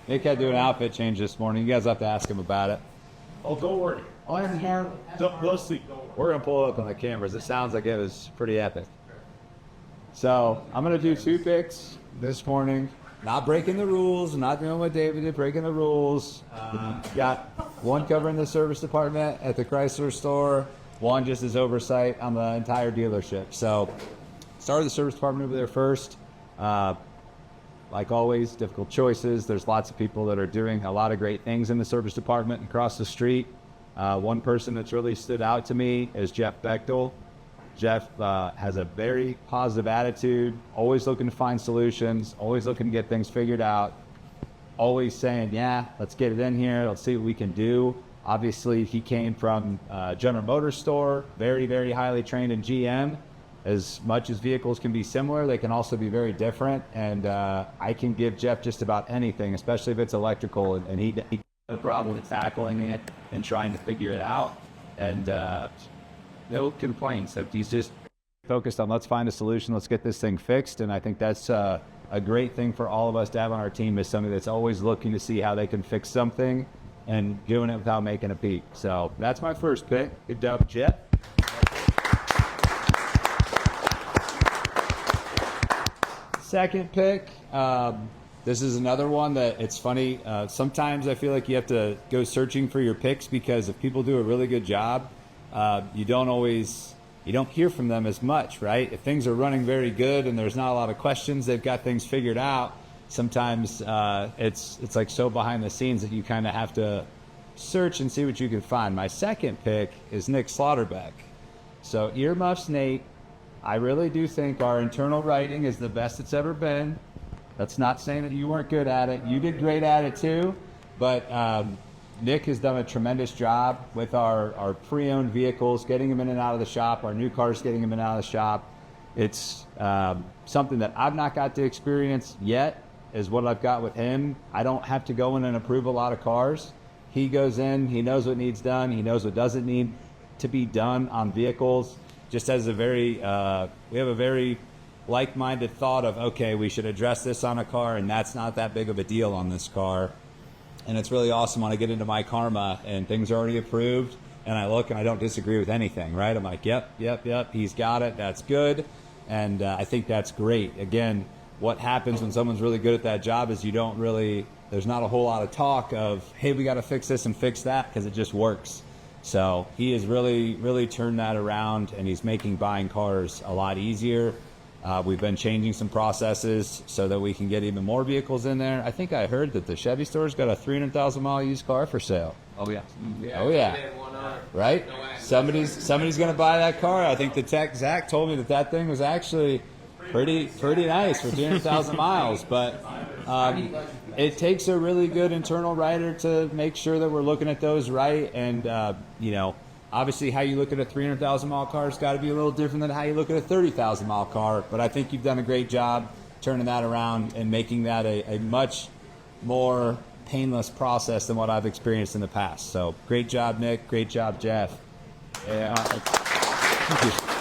Nick had to do an outfit change this morning. You guys have to ask him about it. Oh, don't worry. We'll see. We're going to pull it up on the cameras. It sounds like it was pretty epic. So I'm going to do 2 picks this morning. Not breaking the rules, not doing what David did, breaking the rules. Got one covering the service department at the Chrysler store, one just as oversight on the entire dealership. So started the service department over there first. Like always, difficult choices. There's lots of people that are doing a lot of great things in the service department across the street. One person that's really stood out to me is Jeff Bechtel. Jeff has a very positive attitude, always looking to find solutions, always looking to get things figured out, always saying, yeah, let's get it in here, let's see what we can do. Obviously, he came from General Motors store, very, very highly trained in GM. As much as vehicles can be similar, they can also be very different. And I can give Jeff just about anything, especially if it's electrical. And he has no problem with tackling it and trying to figure it out. And no complaints. He's just focused on let's find a solution, let's get this thing fixed. And I think that's a great thing for all of us to have on our team, is somebody that's always looking to see how they can fix something and doing it without making a peep. So that's my first pick. Good job, Jeff. Second pick, this is another one that it's funny. Sometimes I feel like you have to go searching for your picks, because if people do a really good job, you don't hear from them as much, right? If things are running very good and there's not a lot of questions, they've got things figured out. Sometimes it's like so behind the scenes that you kind of have to search and see what you can find. My second pick is Nick Slauterbeck. So earmuffs, Nate. I really do think our internal writing is the best it's ever been. That's not saying that you weren't good at it. You did great at it too. But Nick has done a tremendous job with our pre-owned vehicles, getting them in and out of the shop, our new cars, getting them in and out of the shop. It's something that I've not got to experience yet, is what I've got with him. I don't have to go in and approve a lot of cars. He goes in, he knows what needs done, he knows what doesn't need to be done on vehicles. Just as we have a very like-minded thought of, okay, we should address this on a car, and that's not that big of a deal on this car. And it's really awesome when I get into my karma and things are already approved, and I look and I don't disagree with anything, right? I'm like, yep, he's got it, that's good. And I think that's great. Again, what happens when someone's really good at that job is there's not a whole lot of talk of, hey, we got to fix this and fix that, because it just works. So he has really, really turned that around, and he's making buying cars a lot easier. We've been changing some processes so that we can get even more vehicles in there. I think I heard that the Chevy store's got a 300,000 mile used car for sale. Oh yeah. Oh yeah. Right? Somebody's going to buy that car. I think the tech Zach told me that thing was actually pretty nice for 300,000 miles. But it takes a really good internal writer to make sure that we're looking at those right. And obviously how you look at a 300,000 mile car has got to be a little different than how you look at a 30,000 mile car. But I think you've done a great job turning that around and making that a much more painless process than what I've experienced in the past. So great job, Nick. Great job, Jeff. Yeah. Thank you.